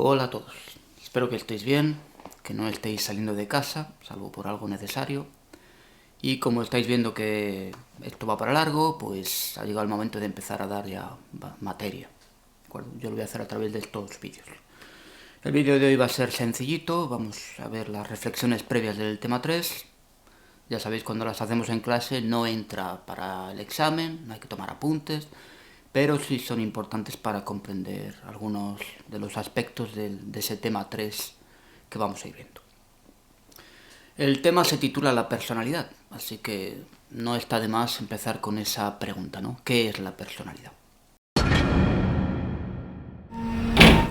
Hola a todos, espero que estéis bien, que no estéis saliendo de casa, salvo por algo necesario. Y como estáis viendo que esto va para largo, pues ha llegado el momento de empezar a dar ya materia. ¿De acuerdo? Yo lo voy a hacer a través de estos vídeos. El vídeo de hoy va a ser sencillito, vamos a ver las reflexiones previas del tema 3. Ya sabéis, cuando las hacemos en clase no entra para el examen, no hay que tomar apuntes, pero sí son importantes para comprender algunos de los aspectos de ese tema 3 que vamos a ir viendo. El tema se titula la personalidad, así que no está de más empezar con esa pregunta, ¿no? ¿Qué es la personalidad?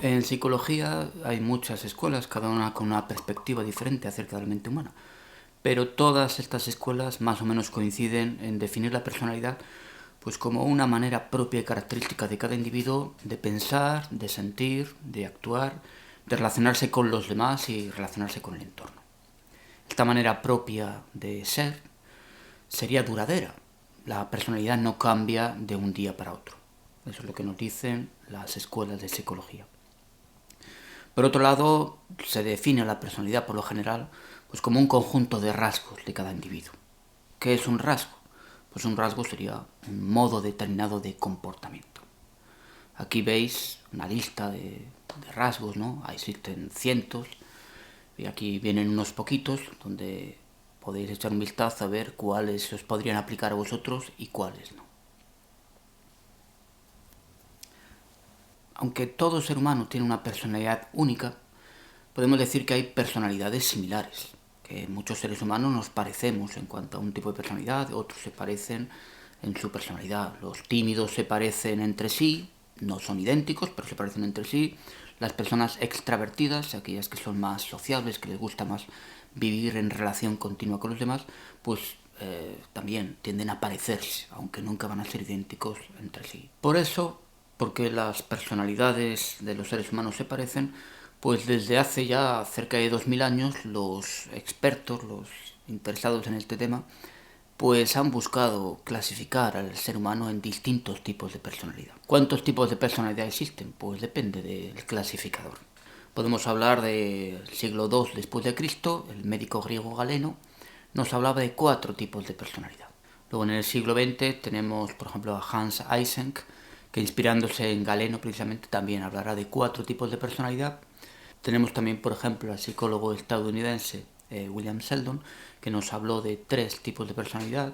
En psicología hay muchas escuelas, cada una con una perspectiva diferente acerca de la mente humana, pero todas estas escuelas más o menos coinciden en definir la personalidad pues como una manera propia y característica de cada individuo de pensar, de sentir, de actuar, de relacionarse con los demás y relacionarse con el entorno. Esta manera propia de ser sería duradera. La personalidad no cambia de un día para otro. Eso es lo que nos dicen las escuelas de psicología. Por otro lado, se define la personalidad por lo general pues como un conjunto de rasgos de cada individuo. ¿Qué es un rasgo? Pues un rasgo sería un modo determinado de comportamiento. Aquí veis una lista de rasgos, ¿no? Existen cientos y aquí vienen unos poquitos donde podéis echar un vistazo a ver cuáles os podrían aplicar a vosotros y cuáles no. Aunque todo ser humano tiene una personalidad única, podemos decir que hay personalidades similares, que muchos seres humanos nos parecemos en cuanto a un tipo de personalidad, otros se parecen en su personalidad. Los tímidos se parecen entre sí, no son idénticos, pero se parecen entre sí. Las personas extravertidas, aquellas que son más sociables, que les gusta más vivir en relación continua con los demás, pues también tienden a parecerse, aunque nunca van a ser idénticos entre sí. Por eso, porque las personalidades de los seres humanos se parecen, pues desde hace ya cerca de 2000 años los expertos, los interesados en este tema, pues han buscado clasificar al ser humano en distintos tipos de personalidad. ¿Cuántos tipos de personalidad existen? Pues depende del clasificador. Podemos hablar del siglo II después de Cristo, el médico griego Galeno nos hablaba de 4 tipos de personalidad. Luego en el siglo XX tenemos, por ejemplo, a Hans Eysenck, que inspirándose en Galeno precisamente también hablará de 4 tipos de personalidad. Tenemos también, por ejemplo, al psicólogo estadounidense William Sheldon, que nos habló de 3 tipos de personalidad.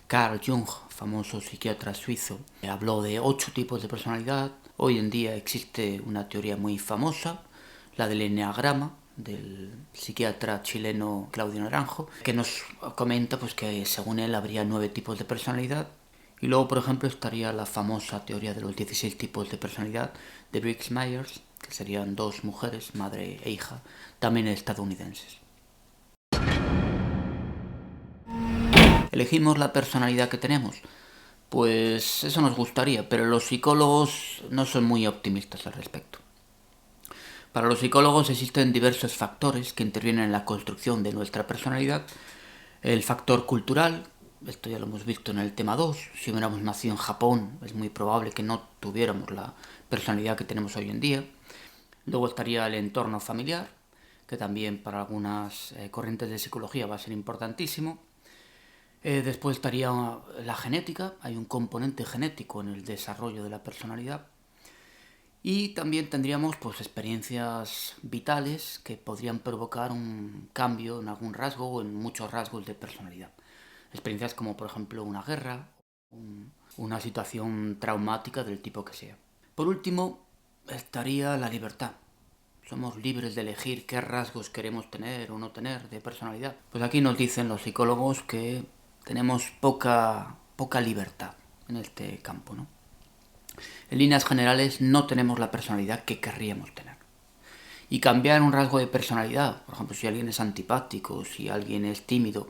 Carl Jung, famoso psiquiatra suizo, habló de 8 tipos de personalidad. Hoy en día existe una teoría muy famosa, la del enneagrama, del psiquiatra chileno Claudio Naranjo, que nos comenta pues, que según él habría 9 tipos de personalidad. Y luego, por ejemplo, estaría la famosa teoría de los 16 tipos de personalidad de Briggs Myers, que serían 2 mujeres, madre e hija, también estadounidenses. ¿Elegimos la personalidad que tenemos? Pues eso nos gustaría, pero los psicólogos no son muy optimistas al respecto. Para los psicólogos existen diversos factores que intervienen en la construcción de nuestra personalidad. El factor cultural, esto ya lo hemos visto en el tema 2, si hubiéramos nacido en Japón es muy probable que no tuviéramos la personalidad que tenemos hoy en día. Luego estaría el entorno familiar, que también para algunas corrientes de psicología va a ser importantísimo. Después estaría la genética, hay un componente genético en el desarrollo de la personalidad. Y también tendríamos pues, experiencias vitales que podrían provocar un cambio en algún rasgo o en muchos rasgos de personalidad. Experiencias como por ejemplo una guerra, una situación traumática del tipo que sea. Por último, estaría la libertad. Somos libres de elegir qué rasgos queremos tener o no tener de personalidad. Pues aquí nos dicen los psicólogos que tenemos poca libertad en este campo, ¿no? En líneas generales no tenemos la personalidad que querríamos tener. Y cambiar un rasgo de personalidad, por ejemplo, si alguien es antipático, si alguien es tímido,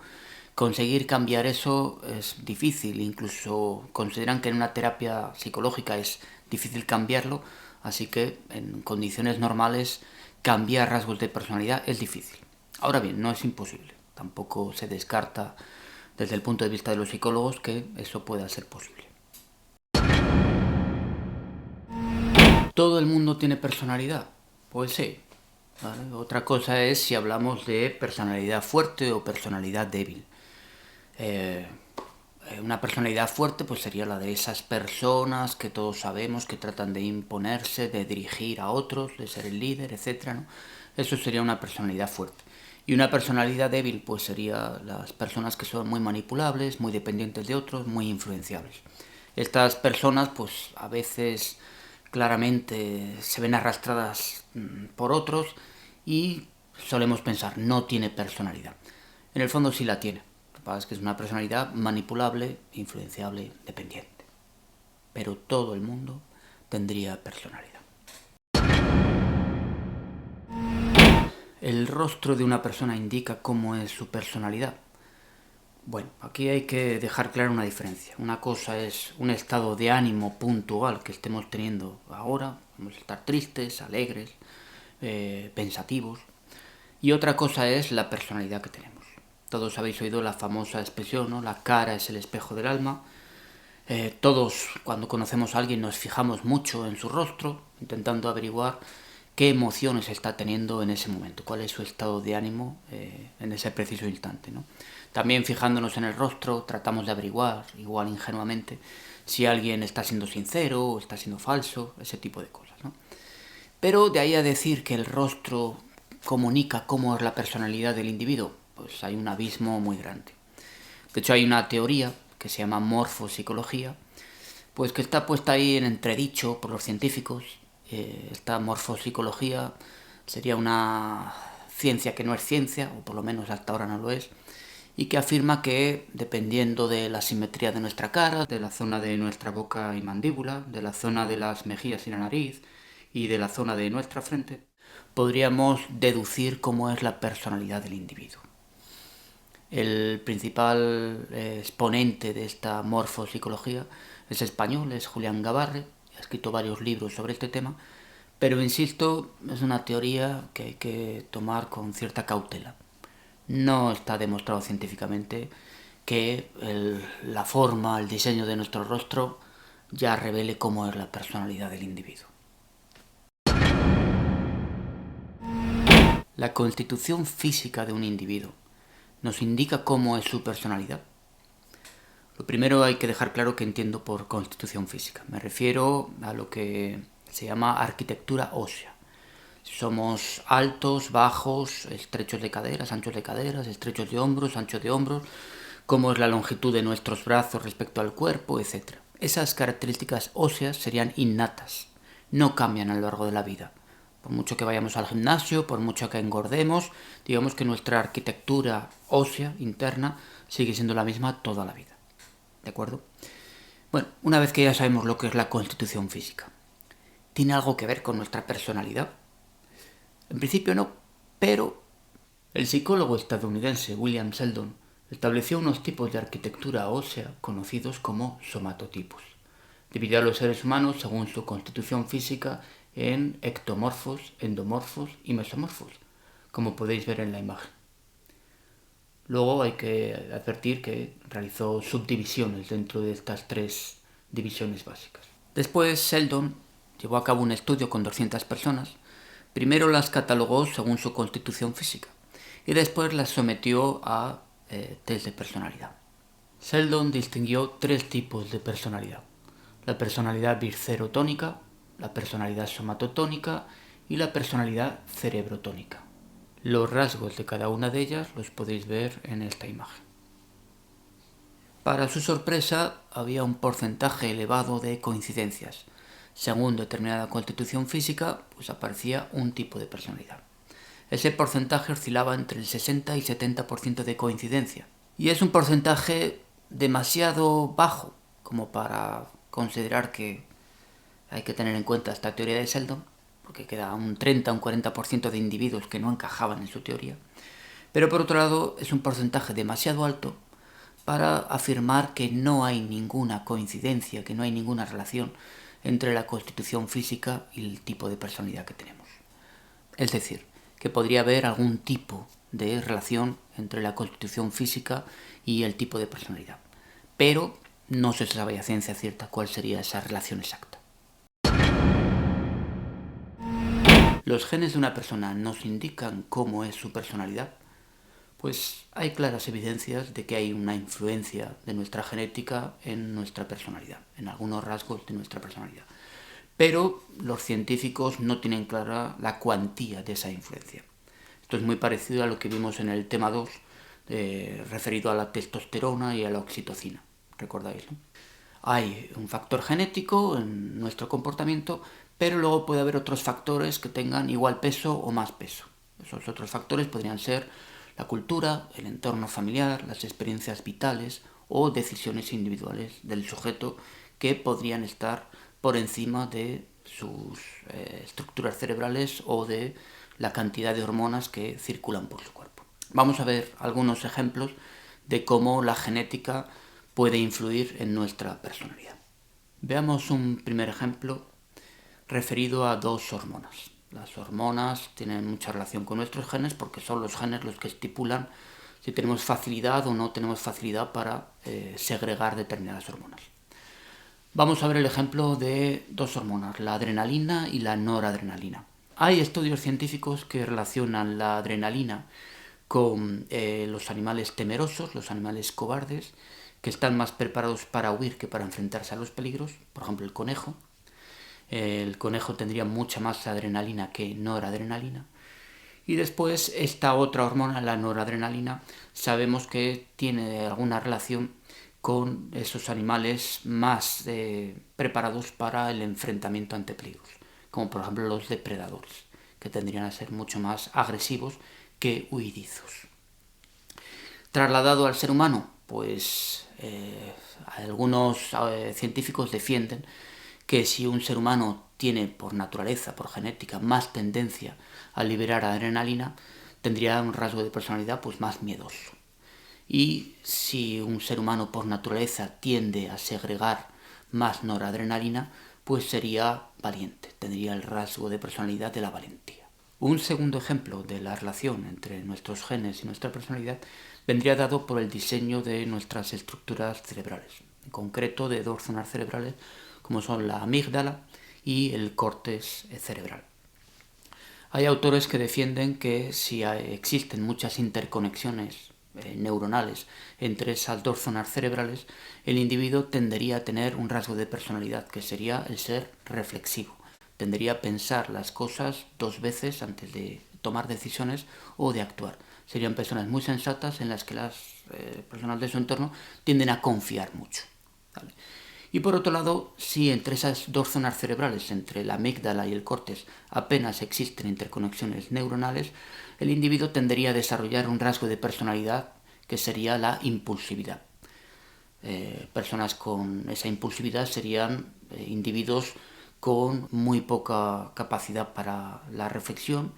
conseguir cambiar eso es difícil, incluso consideran que en una terapia psicológica es difícil cambiarlo, así que en condiciones normales cambiar rasgos de personalidad es difícil. Ahora bien, no es imposible, tampoco se descarta desde el punto de vista de los psicólogos que eso pueda ser posible. ¿Todo el mundo tiene personalidad? Pues sí. ¿Vale? Otra cosa es si hablamos de personalidad fuerte o personalidad débil. Eh, una personalidad fuerte pues sería la de esas personas que todos sabemos que tratan de imponerse, de dirigir a otros, de ser el líder, etcétera, ¿no? Eso sería una personalidad fuerte. Y una personalidad débil pues sería las personas que son muy manipulables, muy dependientes de otros, muy influenciables. Estas personas pues a veces claramente se ven arrastradas por otros y solemos pensar no tiene personalidad. En el fondo sí la tiene. Lo que pasa es que es una personalidad manipulable, influenciable, dependiente. Pero todo el mundo tendría personalidad. El rostro de una persona indica cómo es su personalidad. Bueno, aquí hay que dejar clara una diferencia. Una cosa es un estado de ánimo puntual que estemos teniendo ahora, vamos a estar tristes, alegres, pensativos, y otra cosa es la personalidad que tenemos. Todos habéis oído la famosa expresión, ¿no? La cara es el espejo del alma. Todos, cuando conocemos a alguien, nos fijamos mucho en su rostro, intentando averiguar qué emociones está teniendo en ese momento, cuál es su estado de ánimo en ese preciso instante, ¿no? También fijándonos en el rostro, tratamos de averiguar, igual ingenuamente, si alguien está siendo sincero o está siendo falso, ese tipo de cosas, ¿no? Pero de ahí a decir que el rostro comunica cómo es la personalidad del individuo, pues hay un abismo muy grande. De hecho, hay una teoría que se llama morfopsicología, pues que está puesta ahí en entredicho por los científicos. Esta morfopsicología sería una ciencia que no es ciencia, o por lo menos hasta ahora no lo es, y que afirma que dependiendo de la simetría de nuestra cara, de la zona de nuestra boca y mandíbula, de la zona de las mejillas y la nariz, y de la zona de nuestra frente, podríamos deducir cómo es la personalidad del individuo. El principal exponente de esta morfopsicología es español, es Julián Gabarre, ha escrito varios libros sobre este tema, pero insisto, es una teoría que hay que tomar con cierta cautela. No está demostrado científicamente que la forma, el diseño de nuestro rostro ya revele cómo es la personalidad del individuo. La constitución física de un individuo nos indica cómo es su personalidad. Lo primero hay que dejar claro que entiendo por constitución física. Me refiero a lo que se llama arquitectura ósea. Si somos altos, bajos, estrechos de caderas, anchos de caderas, estrechos de hombros, anchos de hombros, cómo es la longitud de nuestros brazos respecto al cuerpo, etc. Esas características óseas serían innatas, no cambian a lo largo de la vida. Por mucho que vayamos al gimnasio, por mucho que engordemos, digamos que nuestra arquitectura ósea interna sigue siendo la misma toda la vida. ¿De acuerdo? Bueno, una vez que ya sabemos lo que es la constitución física, ¿tiene algo que ver con nuestra personalidad? En principio no, pero el psicólogo estadounidense William Sheldon estableció unos tipos de arquitectura ósea conocidos como somatotipos. Dividió a los seres humanos según su constitución física en ectomorfos, endomorfos y mesomorfos, como podéis ver en la imagen. Luego hay que advertir que realizó subdivisiones dentro de estas tres divisiones básicas. Después Sheldon llevó a cabo un estudio con 200 personas. Primero las catalogó según su constitución física y después las sometió a test de personalidad. Sheldon distinguió tres tipos de personalidad: la personalidad viscerotónica, la personalidad somatotónica y la personalidad cerebrotónica. Los rasgos de cada una de ellas los podéis ver en esta imagen. Para su sorpresa, había un porcentaje elevado de coincidencias. Según determinada constitución física, pues aparecía un tipo de personalidad. Ese porcentaje oscilaba entre el 60 y 70% de coincidencia. Y es un porcentaje demasiado bajo como para considerar que hay que tener en cuenta esta teoría de Sheldon, porque queda un 30 o un 40% de individuos que no encajaban en su teoría. Pero por otro lado, es un porcentaje demasiado alto para afirmar que no hay ninguna coincidencia, que no hay ninguna relación entre la constitución física y el tipo de personalidad que tenemos. Es decir, que podría haber algún tipo de relación entre la constitución física y el tipo de personalidad. Pero no se sabe a ciencia cierta cuál sería esa relación exacta. ¿Los genes de una persona nos indican cómo es su personalidad? Pues hay claras evidencias de que hay una influencia de nuestra genética en nuestra personalidad, en algunos rasgos de nuestra personalidad. Pero los científicos no tienen clara la cuantía de esa influencia. Esto es muy parecido a lo que vimos en el tema 2, referido a la testosterona y a la oxitocina. ¿Recordáis, no? Hay un factor genético en nuestro comportamiento, pero luego puede haber otros factores que tengan igual peso o más peso. Esos otros factores podrían ser la cultura, el entorno familiar, las experiencias vitales o decisiones individuales del sujeto que podrían estar por encima de sus estructuras cerebrales o de la cantidad de hormonas que circulan por su cuerpo. Vamos a ver algunos ejemplos de cómo la genética puede influir en nuestra personalidad. Veamos un primer ejemplo referido a dos hormonas. Las hormonas tienen mucha relación con nuestros genes porque son los genes los que estipulan si tenemos facilidad o no tenemos facilidad para segregar determinadas hormonas. Vamos a ver el ejemplo de dos hormonas, la adrenalina y la noradrenalina. Hay estudios científicos que relacionan la adrenalina con los animales temerosos, los animales cobardes, que están más preparados para huir que para enfrentarse a los peligros. Por ejemplo, el conejo. El conejo tendría mucha más adrenalina que noradrenalina. Y después esta otra hormona, la noradrenalina, sabemos que tiene alguna relación con esos animales más preparados para el enfrentamiento ante peligros, como por ejemplo los depredadores, que tendrían a ser mucho más agresivos que huidizos. Trasladado al ser humano, pues algunos científicos defienden que si un ser humano tiene por naturaleza, por genética, más tendencia a liberar adrenalina, tendría un rasgo de personalidad pues más miedoso. Y si un ser humano por naturaleza tiende a segregar más noradrenalina, pues sería valiente, tendría el rasgo de personalidad de la valentía. Un segundo ejemplo de la relación entre nuestros genes y nuestra personalidad vendría dado por el diseño de nuestras estructuras cerebrales, en concreto de dos zonas cerebrales como son la amígdala y el córtex cerebral. Hay autores que defienden que si existen muchas interconexiones neuronales entre esas dos zonas cerebrales, el individuo tendería a tener un rasgo de personalidad que sería el ser reflexivo. Tendería a pensar las cosas dos veces antes de tomar decisiones o de actuar. Serían personas muy sensatas en las que las personas de su entorno tienden a confiar mucho. ¿Vale? Y por otro lado, si entre esas dos zonas cerebrales, entre la amígdala y el córtex, apenas existen interconexiones neuronales, el individuo tendería a desarrollar un rasgo de personalidad que sería la impulsividad. Personas con esa impulsividad serían individuos con muy poca capacidad para la reflexión,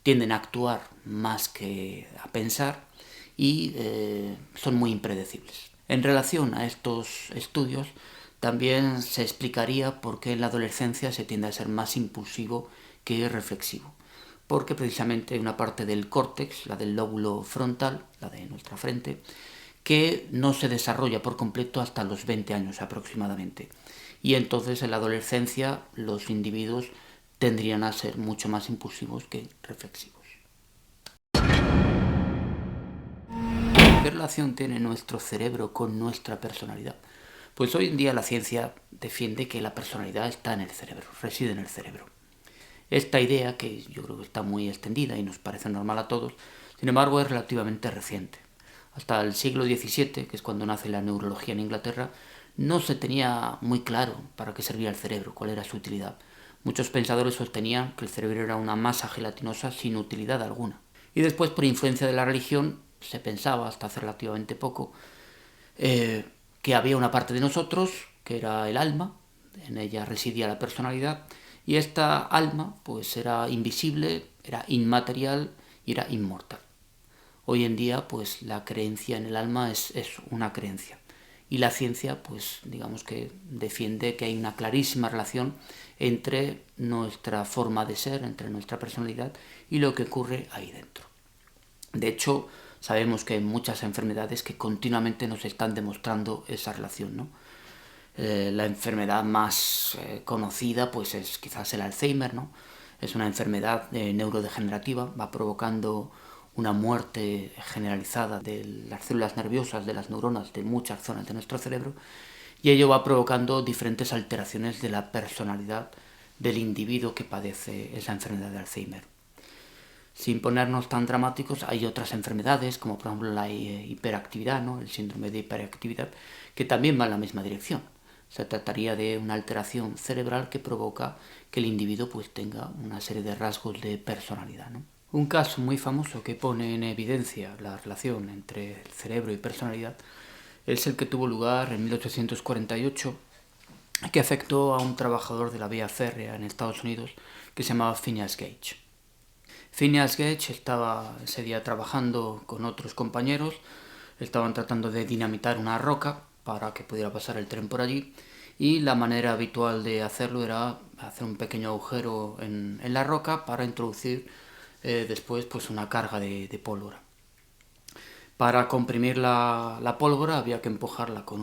tienden a actuar más que a pensar y son muy impredecibles. En relación a estos estudios, también se explicaría por qué en la adolescencia se tiende a ser más impulsivo que reflexivo. Porque precisamente hay una parte del córtex, la del lóbulo frontal, la de nuestra frente, que no se desarrolla por completo hasta los 20 años aproximadamente. Y entonces en la adolescencia los individuos tendrían a ser mucho más impulsivos que reflexivos. ¿Qué relación tiene nuestro cerebro con nuestra personalidad? Pues hoy en día la ciencia defiende que la personalidad está en el cerebro, reside en el cerebro. Esta idea, que yo creo que está muy extendida y nos parece normal a todos, sin embargo es relativamente reciente. Hasta el siglo XVII, que es cuando nace la neurología en Inglaterra, no se tenía muy claro para qué servía el cerebro, cuál era su utilidad. Muchos pensadores sostenían que el cerebro era una masa gelatinosa sin utilidad alguna. Y después, por influencia de la religión, se pensaba, hasta hace relativamente poco, que había una parte de nosotros, que era el alma, en ella residía la personalidad, y esta alma pues era invisible, era inmaterial y era inmortal. Hoy en día pues la creencia en el alma es una creencia. Y la ciencia pues digamos que defiende que hay una clarísima relación entre nuestra forma de ser, entre nuestra personalidad y lo que ocurre ahí dentro. De hecho, sabemos que hay muchas enfermedades que continuamente nos están demostrando esa relación, ¿no? La enfermedad más conocida pues es quizás el Alzheimer, ¿no? Es una enfermedad neurodegenerativa, va provocando una muerte generalizada de las células nerviosas, de las neuronas, de muchas zonas de nuestro cerebro, y ello va provocando diferentes alteraciones de la personalidad del individuo que padece esa enfermedad de Alzheimer. Sin ponernos tan dramáticos, hay otras enfermedades, como por ejemplo la hiperactividad, ¿no? El síndrome de hiperactividad, que también va en la misma dirección. Se trataría de una alteración cerebral que provoca que el individuo pues, tenga una serie de rasgos de personalidad, ¿no? Un caso muy famoso que pone en evidencia la relación entre el cerebro y personalidad es el que tuvo lugar en 1848, que afectó a un trabajador de la vía férrea en Estados Unidos que se llamaba Phineas Gage. Phineas Gage estaba ese día trabajando con otros compañeros, estaban tratando de dinamitar una roca para que pudiera pasar el tren por allí, y la manera habitual de hacerlo era hacer un pequeño agujero en la roca para introducir después pues una carga de pólvora. Para comprimir la pólvora había que empujarla con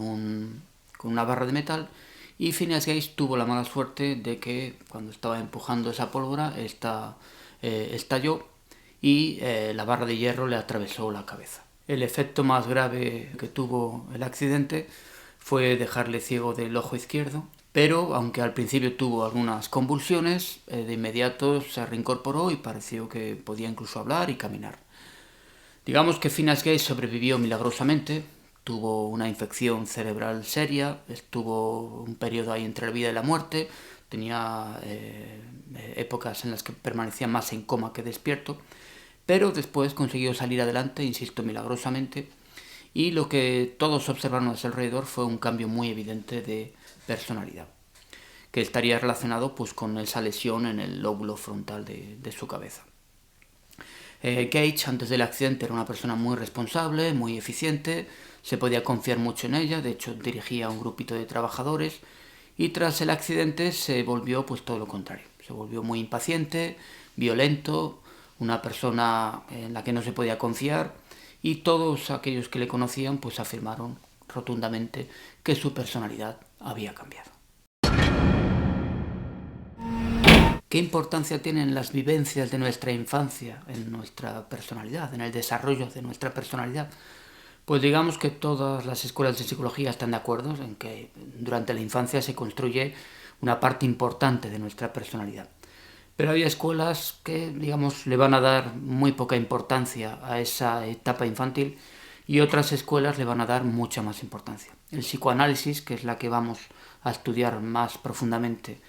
una barra de metal, y Phineas Gage tuvo la mala suerte de que cuando estaba empujando esa pólvora estalló y la barra de hierro le atravesó la cabeza. El efecto más grave que tuvo el accidente fue dejarle ciego del ojo izquierdo, pero aunque al principio tuvo algunas convulsiones, de inmediato se reincorporó y pareció que podía incluso hablar y caminar. Digamos que Phineas Gage sobrevivió milagrosamente, tuvo una infección cerebral seria, estuvo un periodo ahí entre la vida y la muerte, tenía épocas en las que permanecía más en coma que despierto, pero después consiguió salir adelante, insisto, milagrosamente, y lo que todos observaron a su alrededor fue un cambio muy evidente de personalidad, que estaría relacionado pues, con esa lesión en el lóbulo frontal de su cabeza. Gage, antes del accidente, era una persona muy responsable, muy eficiente, se podía confiar mucho en ella, de hecho dirigía un grupito de trabajadores, y tras el accidente se volvió pues todo lo contrario, se volvió muy impaciente, violento, una persona en la que no se podía confiar, y todos aquellos que le conocían pues afirmaron rotundamente que su personalidad había cambiado. ¿Qué importancia tienen las vivencias de nuestra infancia en nuestra personalidad, en el desarrollo de nuestra personalidad? Pues digamos que todas las escuelas de psicología están de acuerdo en que durante la infancia se construye una parte importante de nuestra personalidad. Pero hay escuelas que, digamos, le van a dar muy poca importancia a esa etapa infantil, y otras escuelas le van a dar mucha más importancia. El psicoanálisis, que es la que vamos a estudiar más profundamente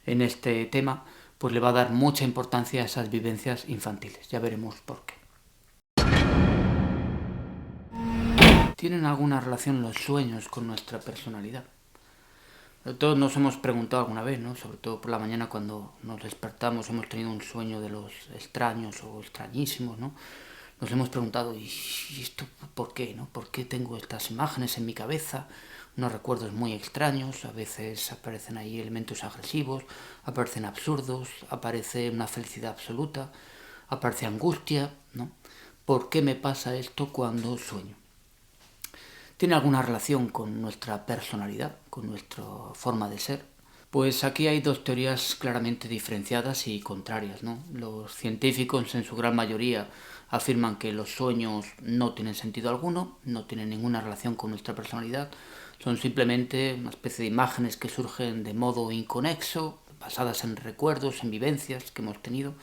en este tema, pues le va a dar mucha importancia a esas vivencias infantiles. Ya veremos por qué. ¿Tienen alguna relación los sueños con nuestra personalidad? Todos nos hemos preguntado alguna vez, ¿no? Sobre todo por la mañana cuando nos despertamos, hemos tenido un sueño de los extraños o extrañísimos, ¿no? Nos hemos preguntado, ¿y esto por qué, no? ¿Por qué tengo estas imágenes en mi cabeza? Unos recuerdos muy extraños, a veces aparecen ahí elementos agresivos, aparecen absurdos, aparece una felicidad absoluta, aparece angustia, ¿no? ¿Por qué me pasa esto cuando sueño? ¿Tiene alguna relación con nuestra personalidad, con nuestra forma de ser? Pues aquí hay dos teorías claramente diferenciadas y contrarias, ¿no? Los científicos, en su gran mayoría, afirman que los sueños no tienen sentido alguno, no tienen ninguna relación con nuestra personalidad, son simplemente una especie de imágenes que surgen de modo inconexo, basadas en recuerdos, en vivencias que hemos tenido,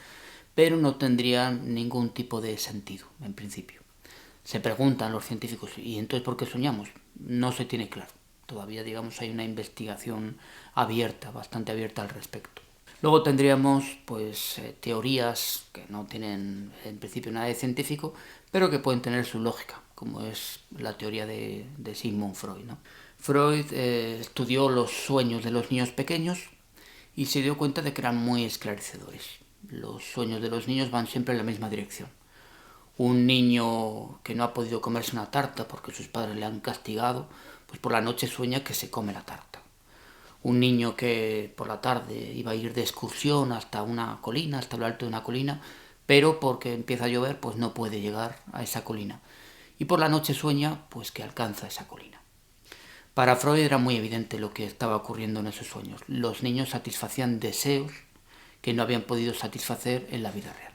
pero no tendrían ningún tipo de sentido, en principio. Se preguntan los científicos, ¿y entonces por qué soñamos? No se tiene claro. Todavía, digamos, hay una investigación abierta, bastante abierta al respecto. Luego tendríamos, pues, teorías que no tienen, en principio, nada de científico, pero que pueden tener su lógica, como es la teoría de Sigmund Freud, ¿no? Freud estudió los sueños de los niños pequeños y se dio cuenta de que eran muy esclarecedores. Los sueños de los niños van siempre en la misma dirección. Un niño que no ha podido comerse una tarta porque sus padres le han castigado, pues por la noche sueña que se come la tarta. Un niño que por la tarde iba a ir de excursión hasta una colina, hasta lo alto de una colina, pero porque empieza a llover, pues no puede llegar a esa colina. Y por la noche sueña, pues que alcanza esa colina. Para Freud era muy evidente lo que estaba ocurriendo en esos sueños. Los niños satisfacían deseos que no habían podido satisfacer en la vida real.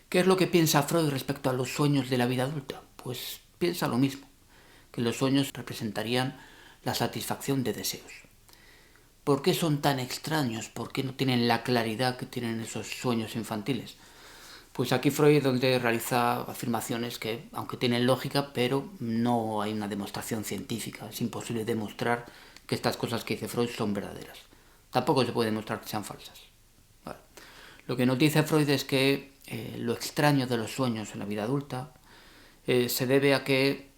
¿Qué es lo que piensa Freud respecto a los sueños de la vida adulta? Pues piensa lo mismo, que los sueños representarían la satisfacción de deseos. ¿Por qué son tan extraños? ¿Por qué no tienen la claridad que tienen esos sueños infantiles? Pues aquí Freud es donde realiza afirmaciones que, aunque tienen lógica, pero no hay una demostración científica. Es imposible demostrar que estas cosas que dice Freud son verdaderas. Tampoco se puede demostrar que sean falsas. Vale. Lo que nos dice Freud es que lo extraño de los sueños en la vida adulta se debe a que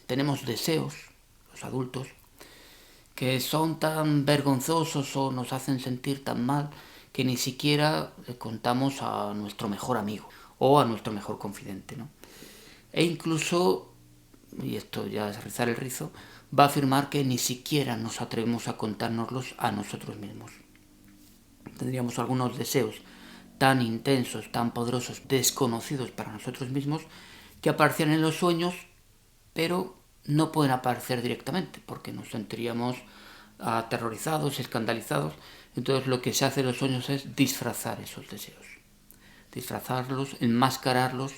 tenemos deseos, los adultos, que son tan vergonzosos o nos hacen sentir tan mal que ni siquiera le contamos a nuestro mejor amigo o a nuestro mejor confidente, ¿no? E incluso, y esto ya es rizar el rizo, va a afirmar que ni siquiera nos atrevemos a contárnoslos a nosotros mismos. Tendríamos algunos deseos tan intensos, tan poderosos, desconocidos para nosotros mismos, que aparecen en los sueños, pero no pueden aparecer directamente, porque nos sentiríamos aterrorizados, escandalizados. Entonces lo que se hace en los sueños es disfrazar esos deseos, disfrazarlos, enmascararlos,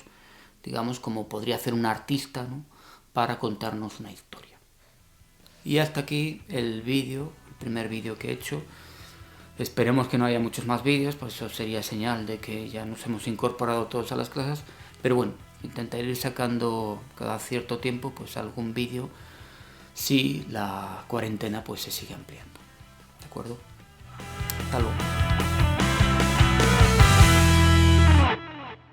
digamos como podría hacer un artista, ¿no?, para contarnos una historia. Y hasta aquí el vídeo, el primer vídeo que he hecho. Esperemos que no haya muchos más vídeos, pues eso sería señal de que ya nos hemos incorporado todos a las clases, pero bueno, intentaré ir sacando cada cierto tiempo pues algún vídeo si la cuarentena pues se sigue ampliando. ¿De acuerdo? Hasta luego.